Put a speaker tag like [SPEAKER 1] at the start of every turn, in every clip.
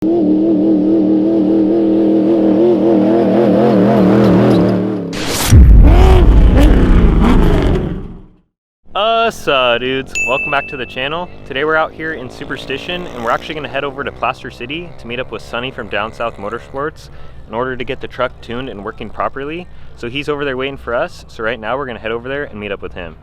[SPEAKER 1] Dudes, welcome back to the channel. Today we're out here in Superstition and we're actually going to head over to Plaster City to meet up with Sonny from Down South Motorsports in order to get the truck tuned and working properly. So he's over there waiting for us, so right now we're going to head over there and meet up with him.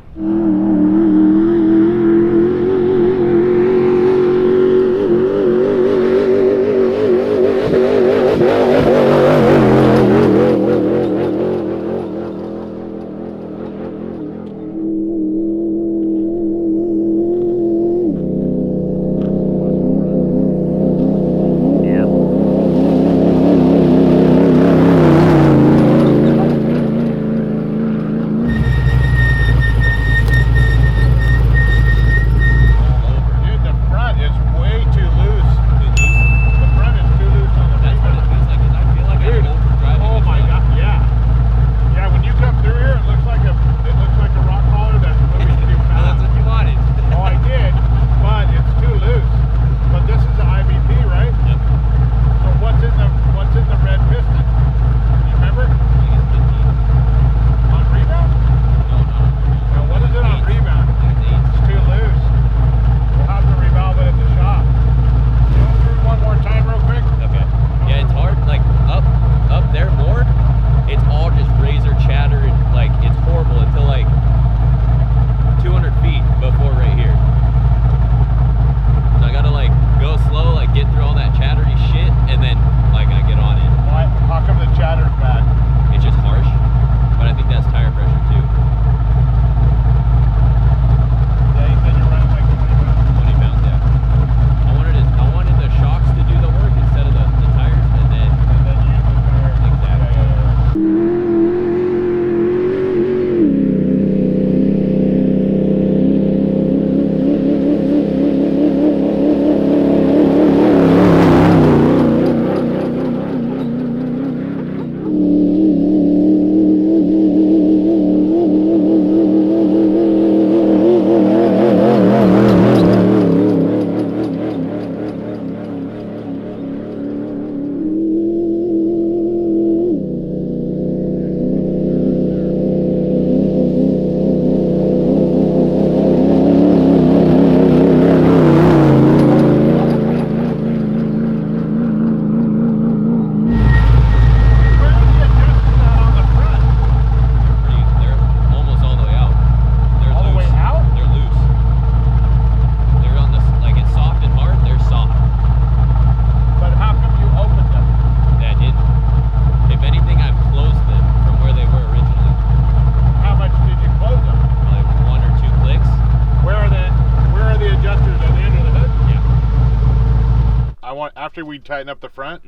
[SPEAKER 2] After we tighten up the front,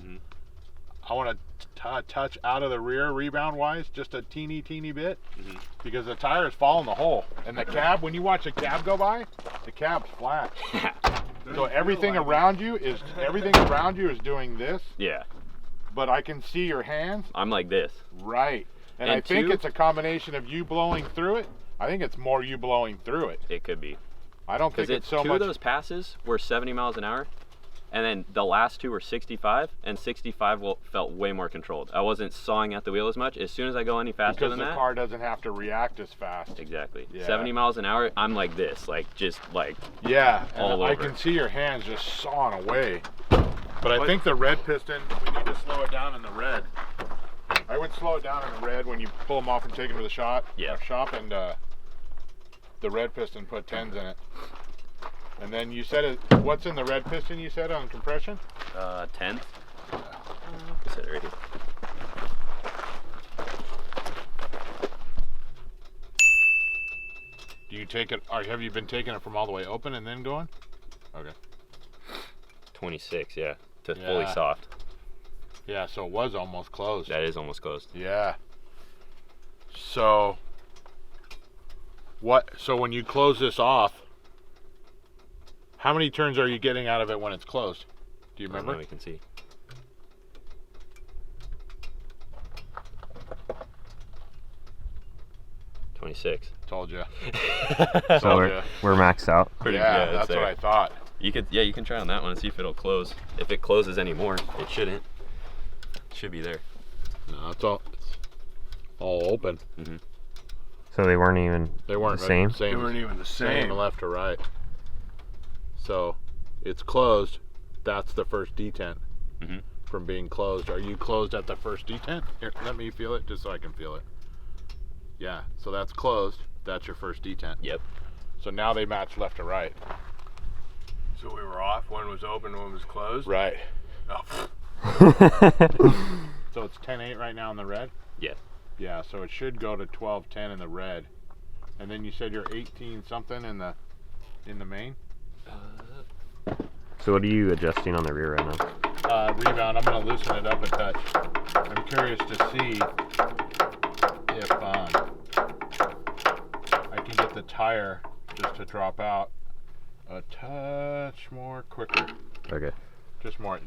[SPEAKER 2] I want to touch out of the rear rebound wise just a teeny bit, because the tire is following the hole, and the cab, when you watch a cab go by, the cab's flat. So everything around you is doing this.
[SPEAKER 1] Yeah.
[SPEAKER 2] But I can see your hands.
[SPEAKER 1] I'm like this.
[SPEAKER 2] Right. And I think it's a combination of you blowing through it. I think it's more you blowing through it.
[SPEAKER 1] It could be.
[SPEAKER 2] I don't think it's so much.
[SPEAKER 1] Two of those passes were 70 miles an hour. And then the last two were 65, and 65 felt way more controlled. I wasn't sawing at the wheel as much. As soon as I go any faster than that,
[SPEAKER 2] because the car doesn't have to react as fast.
[SPEAKER 1] Exactly.
[SPEAKER 2] Yeah.
[SPEAKER 1] 70 miles an hour, I'm like this, just
[SPEAKER 2] yeah,
[SPEAKER 1] all
[SPEAKER 2] and
[SPEAKER 1] over.
[SPEAKER 2] I can see your hands just sawing away. But I think the red piston, we need to slow it down in the red. I would slow it down in the red when you pull them off and take them to the shop. And the red piston put 10s in it. And then you said what's in the red piston you said on compression?
[SPEAKER 1] 10. I said it right here.
[SPEAKER 2] Do you take it, or have you been taking it from all the way open and then going? Okay.
[SPEAKER 1] 26, yeah, to fully soft.
[SPEAKER 2] Yeah, so it was almost closed.
[SPEAKER 1] That is almost closed.
[SPEAKER 2] Yeah. So when you close this off, how many turns are you getting out of it when it's closed? Do you remember?
[SPEAKER 1] We can see.
[SPEAKER 2] Told you.
[SPEAKER 3] So we're maxed out.
[SPEAKER 1] Pretty
[SPEAKER 2] yeah,
[SPEAKER 1] good,
[SPEAKER 2] that's what I thought.
[SPEAKER 3] You can try on that one and see if it'll close. If it closes anymore, it shouldn't. It should be there.
[SPEAKER 2] No, it's all open.
[SPEAKER 1] Mm-hmm. So they weren't even
[SPEAKER 2] the
[SPEAKER 1] same?
[SPEAKER 2] They weren't even the same left to right. So it's closed. That's the first detent from being closed. Are you closed at the first detent? Here, let me feel it just so I can feel it. Yeah, so that's closed. That's your first detent.
[SPEAKER 3] Yep.
[SPEAKER 2] So now they match left to right.
[SPEAKER 4] So we were off. One was open, one was closed.
[SPEAKER 2] Right.
[SPEAKER 4] Oh.
[SPEAKER 2] So it's 10.8 right now in the red?
[SPEAKER 3] Yeah.
[SPEAKER 2] Yeah, so it should go to 12.10 in the red. And then you said you're 18 something in the main?
[SPEAKER 1] So what are you adjusting on the rear right now?
[SPEAKER 2] Rebound. I'm going to loosen it up a touch. I'm curious to see if I can get the tire just to drop out a touch more quicker.
[SPEAKER 1] Okay.
[SPEAKER 2] Just more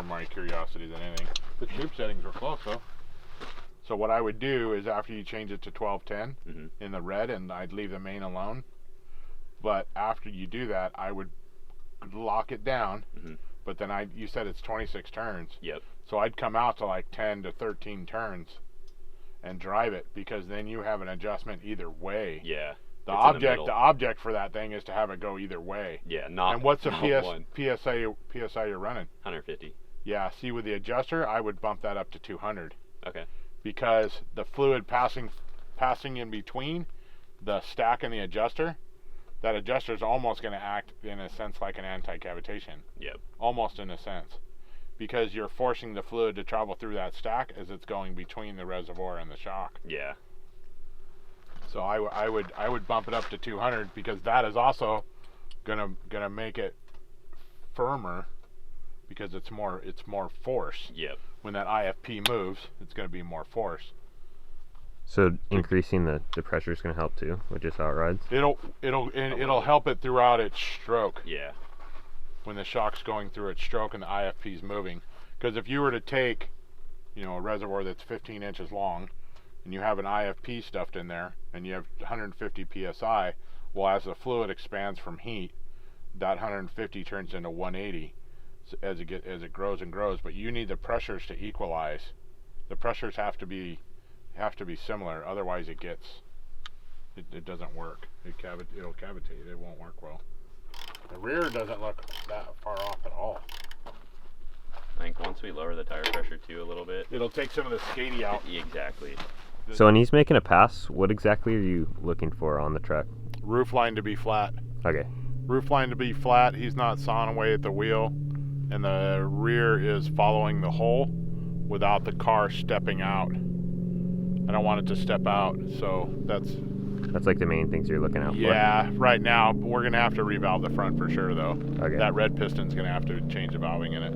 [SPEAKER 2] my curiosity than anything. The tube settings were close though. So what I would do is after you change it to 12.10 in the red, and I'd leave the main alone. But after you do that, I would lock it down. But then you said it's 26 turns.
[SPEAKER 3] Yep.
[SPEAKER 2] So I'd come out to like 10 to 13 turns and drive it, because then you have an adjustment either way.
[SPEAKER 3] Yeah.
[SPEAKER 2] The object for that thing is to have it go either way.
[SPEAKER 3] Yeah, not.
[SPEAKER 2] And what's the
[SPEAKER 3] one.
[SPEAKER 2] PSI you're running?
[SPEAKER 3] 150.
[SPEAKER 2] Yeah. See, with the adjuster, I would bump that up to 200.
[SPEAKER 3] Okay.
[SPEAKER 2] Because the fluid passing in between the stack and the adjuster, that adjuster is almost going to act in a sense like an anti-cavitation.
[SPEAKER 3] Yep.
[SPEAKER 2] Almost in a sense, because you're forcing the fluid to travel through that stack as it's going between the reservoir and the shock.
[SPEAKER 3] Yeah.
[SPEAKER 2] So I would bump it up to 200, because that is also gonna make it firmer, because it's more force.
[SPEAKER 3] Yep.
[SPEAKER 2] When that IFP moves, it's gonna be more force.
[SPEAKER 1] So increasing the pressure is going to help too, which is how it rides?
[SPEAKER 2] It'll help it throughout its stroke.
[SPEAKER 3] Yeah.
[SPEAKER 2] When the shock's going through its stroke and the IFP's moving. Because if you were to take, a reservoir that's 15 inches long, and you have an IFP stuffed in there, and you have 150 psi, well, as the fluid expands from heat, that 150 turns into 180 as it grows and grows. But you need the pressures to equalize. The pressures have to be similar, otherwise it doesn't work. It'll cavitate. It won't work well. The rear doesn't look that far off at all.
[SPEAKER 3] I think once we lower the tire pressure too a little bit,
[SPEAKER 2] it'll take some of the skatey out.
[SPEAKER 3] Exactly.
[SPEAKER 1] So when he's making a pass, what exactly are you looking for on the truck?
[SPEAKER 2] Roof line to be flat.
[SPEAKER 1] Okay.
[SPEAKER 2] Roof line to be flat. He's not sawing away at the wheel, and the rear is following the hole without the car stepping out. I don't want it to step out, so that's
[SPEAKER 1] like the main things you're looking out for.
[SPEAKER 2] Yeah, right now we're gonna have to revalve the front for sure though.
[SPEAKER 1] Okay.
[SPEAKER 2] That red piston's gonna have to change the valving in it.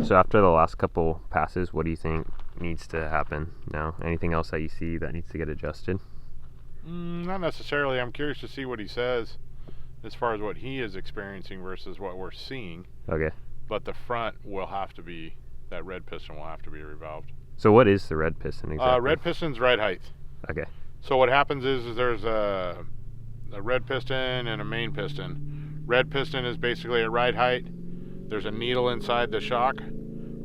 [SPEAKER 1] After the last couple passes, what do you think needs to happen now? Anything else that you see that needs to get adjusted?
[SPEAKER 2] Not necessarily. I'm curious to see what he says as far as what he is experiencing versus what we're seeing.
[SPEAKER 1] Okay.
[SPEAKER 2] But the front will have to be, that red piston will have to be revalved.
[SPEAKER 1] So what is the red piston exactly?
[SPEAKER 2] Red piston's ride height.
[SPEAKER 1] Okay.
[SPEAKER 2] So what happens is there's a red piston and a main piston. Red piston is basically at ride height. There's a needle inside the shock.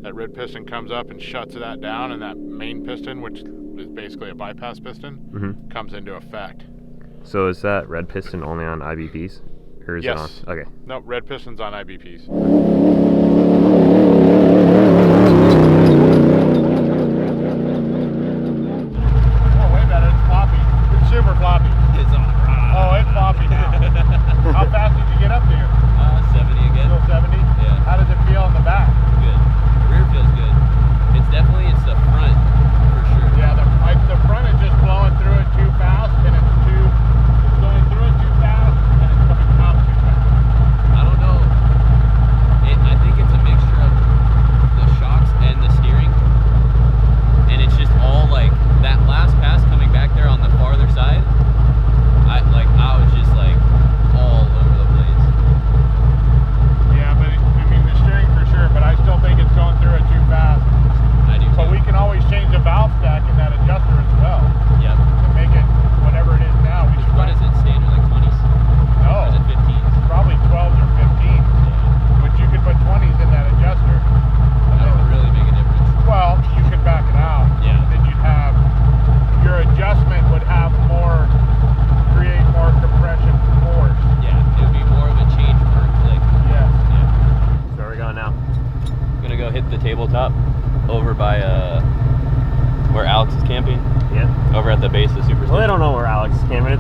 [SPEAKER 2] That red piston comes up and shuts that down, and that main piston, which is basically a bypass piston, comes into effect.
[SPEAKER 1] So is that red piston only on IBPs? Or is it on? Okay.
[SPEAKER 2] No, red piston's on IBPs. Oh, way better. It's floppy. It's super floppy.
[SPEAKER 3] It's on.
[SPEAKER 2] Oh, it's floppy now. How fast did you get up there?
[SPEAKER 3] 70 again.
[SPEAKER 2] Still 70?
[SPEAKER 3] Yeah.
[SPEAKER 2] How does it feel in the back?
[SPEAKER 3] Good. Rear feels good. It's the front for sure.
[SPEAKER 2] Yeah, the front is just blowing through it too fast, and it's going through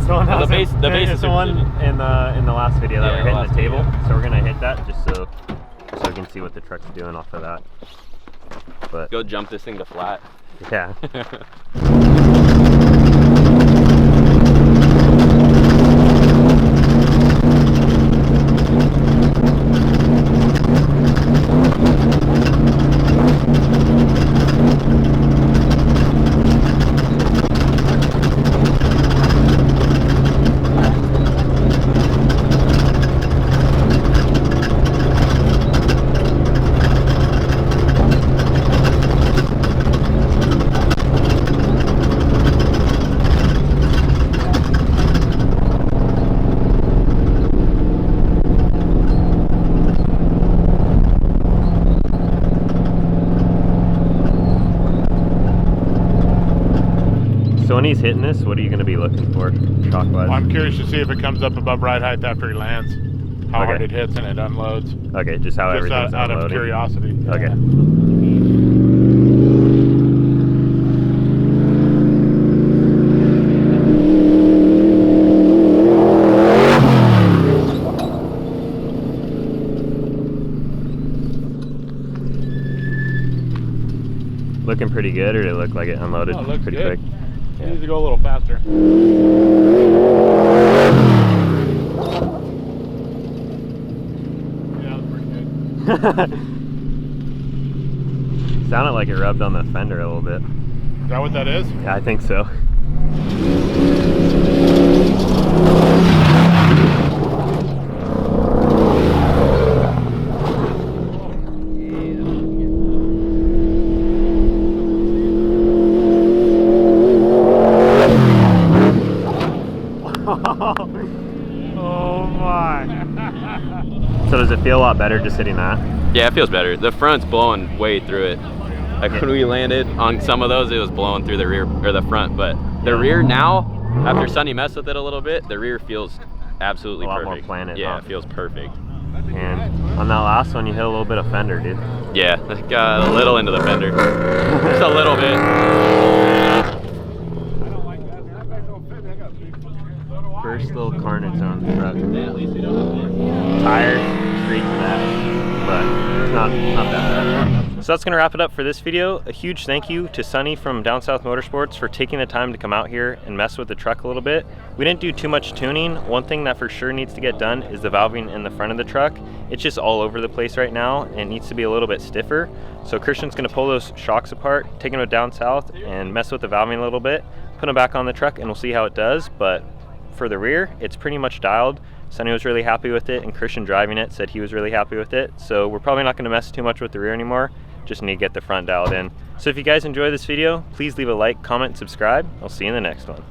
[SPEAKER 1] That still
[SPEAKER 3] Well, the base
[SPEAKER 1] it's
[SPEAKER 3] is
[SPEAKER 1] the one in the last video that
[SPEAKER 3] Yeah,
[SPEAKER 1] we're hitting
[SPEAKER 3] last
[SPEAKER 1] the table.
[SPEAKER 3] video.
[SPEAKER 1] So we're gonna hit that just so we can see what the truck's doing off of that. But
[SPEAKER 3] Go jump this thing to flat.
[SPEAKER 1] yeah. So when he's hitting this, what are you going to be looking for, shock-wise?
[SPEAKER 2] I'm curious to see if it comes up above ride height after he lands. How hard
[SPEAKER 1] Okay.
[SPEAKER 2] it hits and it unloads.
[SPEAKER 1] Okay, just how
[SPEAKER 2] Just
[SPEAKER 1] everything's
[SPEAKER 2] out of
[SPEAKER 1] unloading.
[SPEAKER 2] curiosity.
[SPEAKER 1] Okay. Looking pretty good, or did it look like it unloaded
[SPEAKER 2] Oh, it looks
[SPEAKER 1] pretty
[SPEAKER 2] good.
[SPEAKER 1] quick?
[SPEAKER 2] It needs to go a little faster. Yeah, that's pretty good.
[SPEAKER 1] Sounded like it rubbed on the fender a little bit.
[SPEAKER 2] Is that what that is?
[SPEAKER 1] Yeah, I think so. Oh my. So does it feel a lot better just hitting that?
[SPEAKER 3] Yeah, it feels better. The front's blowing way through it. Like when we landed on some of those, it was blowing through the rear or the front, but the rear now, after Sonny messed with it a little bit, the rear feels absolutely
[SPEAKER 1] A lot
[SPEAKER 3] perfect.
[SPEAKER 1] more planted,
[SPEAKER 3] Yeah,
[SPEAKER 1] huh?
[SPEAKER 3] it feels perfect.
[SPEAKER 1] And on that last one, you hit a little bit of fender, dude.
[SPEAKER 3] Yeah, I got a little into the fender. Just a little bit.
[SPEAKER 1] First little carnage on the truck.
[SPEAKER 3] Yeah, at least we don't have this.
[SPEAKER 1] Tire streak that, but it's not that bad. So that's gonna wrap it up for this video. A huge thank you to Sonny from Down South Motorsports for taking the time to come out here and mess with the truck a little bit. We didn't do too much tuning. One thing that for sure needs to get done is the valving in the front of the truck. It's just all over the place right now and it needs to be a little bit stiffer. So Christian's gonna pull those shocks apart, take them to Down South and mess with the valving a little bit, put them back on the truck and we'll see how it does. But for the rear, it's pretty much dialed. Sonny was really happy with it and Christian driving it said he was really happy with it. So we're probably not gonna mess too much with the rear anymore. Just need to get the front dialed in. So if you guys enjoy this video, please leave a like, comment, and subscribe. I'll see you in the next one.